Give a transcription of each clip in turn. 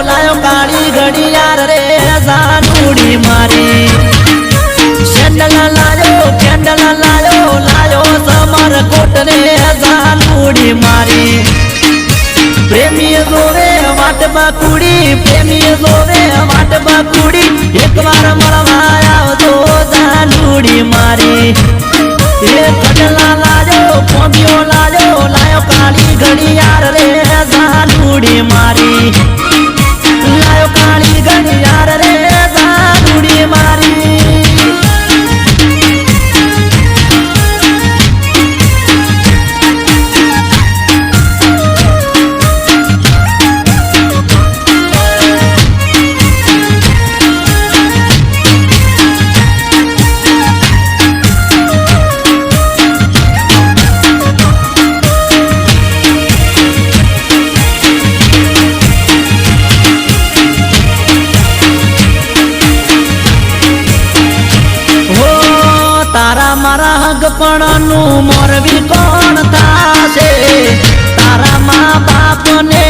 लायो काली घड़ियार रे जानूड़ी मारी सैंडल लायो कैंडल लायो लायो समर कोट रे जानूड़ी मारी प्रेमी जोरे वाट बाकुड़ी प्रेमी जोरे वाट बाकुड़ी एक बार मरवाया तो जानूड़ी मारी ये कटला लायो पोबियो लायो लायो काली घड़ियार रे जानूड़ी मारी लायो काली घड़ियार रे जानूड़ी मारी मारा हगपणनु मोरवी कोण थाशे तारा माँ बाप ने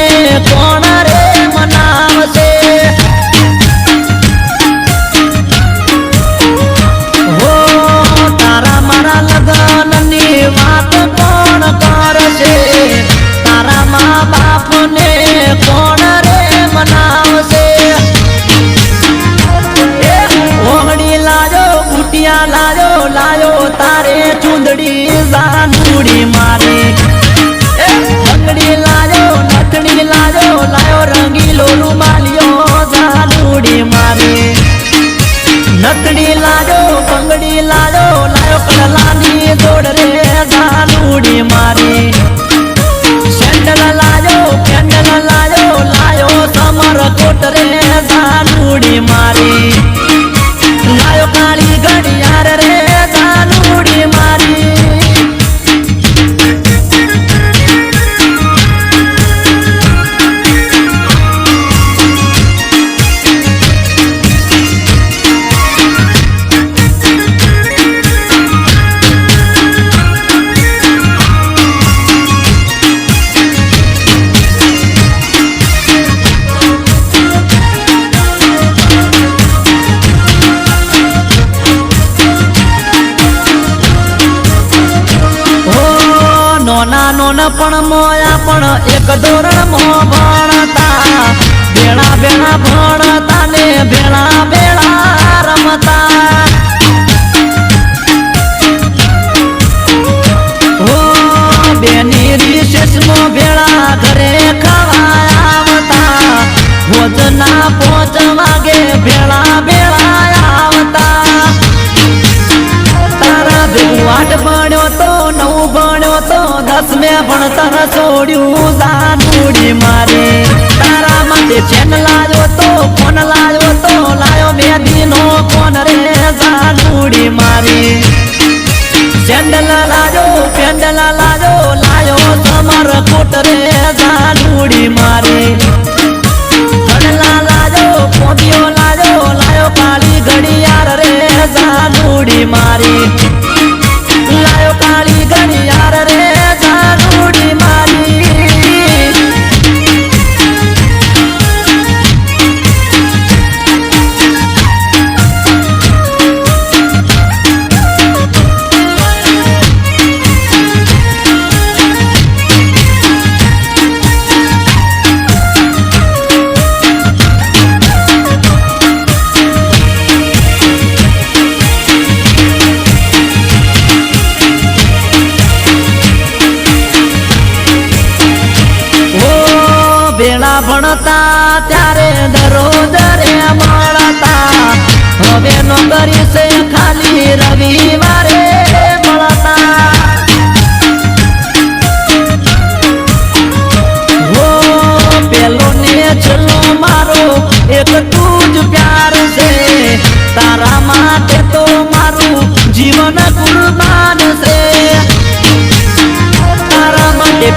कोण रे मनावशे हो तारा मारा लगन नी वात कोण करशे तारा माँ बाप ने कोण रे मनावशे ओहड़ी लाजो कुटिया लाजो लायो तारे चुंदड़ी जानूड़ी मारे बंगड़ी लाजो नथड़ी लाजो लायो रंगीलो रुमालियो जानूड़ी मारे नथड़ी लाजो बंगड़ी लाजो लायो कलानी जोड़ रे जानूड़ी मारे सैंडल लाजो कैंडल लाजो लायो समर कोट रे जानूड़ी मारे लायो काली घड़ियार रे जानूड़ी मारी नोना नोना पण मोया पण एक धोरण मो भणता बेड़ा बेड़ा भणता ने बेड़ा बेड़ा रमता हो बेनी रिसेस मो बेड़ा घरे खवाया आवता भोजना पोच वागे बेड़ा बेड़ा आवता तारा वाट बण्यो तो नौ बण्यो तो 10 में भणतर छोड्यू जानूड़ी मारे तारा माथे चेन लायो तो फोन लायो तो लायो मेहंदी नो कोन रे जानूड़ी मारे सैंडल लायो पेंडल लायो लायो समर कोट रे जानूड़ी मारे घड़ला लायो पोबियो लायो लायो काली घड़ियार रे जानूड़ी मारे लायो काली घड़ियार रे जानूड़ी मारी भणता त्यारे दररोज रे मळता हवे नोकरी से खाली रविवारे मळता हो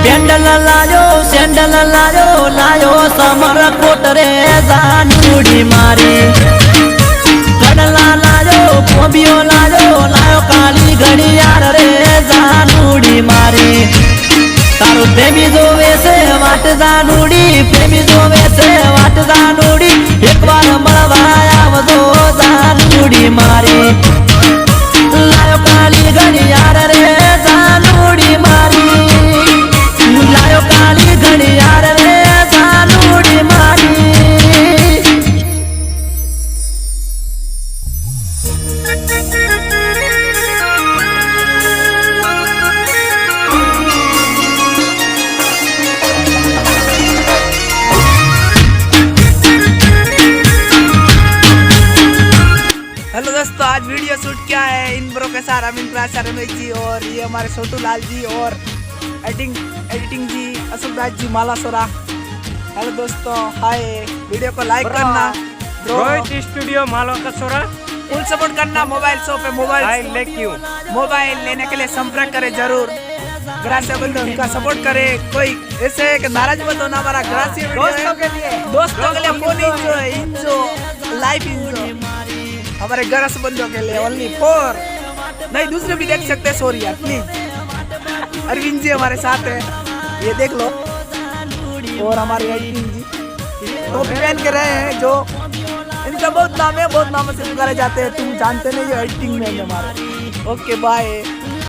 पेंडल लायो सेंडल लायो लायो समर कोट रे जानूड़ी मारी कडला लायो पोबियो लायो लायो काली घड़ियार रे जानूड़ी मारी तारो प्रेमी जोवे से वाट जानूड़ी प्रेमी जोवे से वाट जानूड़ी एक बार मळवा आवजो जानूड़ी मारी लायो काली घड़ियार रे जानूड़ी मारी लायो काली घड़ियार रे जानूड़ी मारी। हेलो दोस्तों, आज वीडियो शूट किया है इन ब्रो के साथ अमिन प्राचार रमेश जी और ये हमारे छोटू लाल जी और एडिटिंग जी अशोक दास जी मालासोरा। हेलो दोस्तों, हाय। वीडियो को लाइक करना, रोहित स्टूडियो मालासोरा फुल सपोर्ट करना। मोबाइल शॉप है, मोबाइल लेने के लिए संपर्क करें जरूर। ग्राहक बंधु उनका सपोर्ट करे। कोई ऐसे है कि नाराज मत होना, हमारा ग्राहक दोस्तों के लिए फोन इंजो लाइफ इंजो हमारे ग्राहक बंधुओं के लिए ओनली 4 नहीं, दूसरे भी देख सकते हैं। सॉरी यार, प्लीज। अरविंद जी हमारे साथ है, ये देख लो। और हमारे एडिटिंग जी टोपी पहन के रहे हैं, जो इनका बहुत नाम है, बहुत नामों से पुकारे जाते हैं। तुम जानते नहीं, ये एडिटिंग में है हमारे। Okay bye.